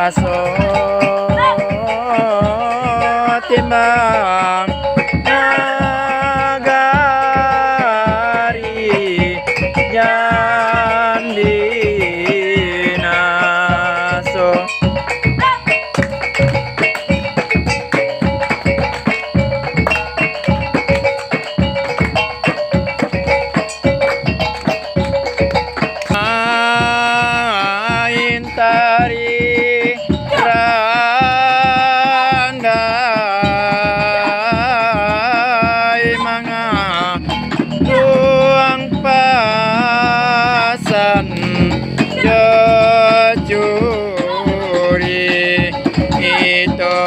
aso timbang nagari jandi naso tari randai mga buang pasan jejuri itu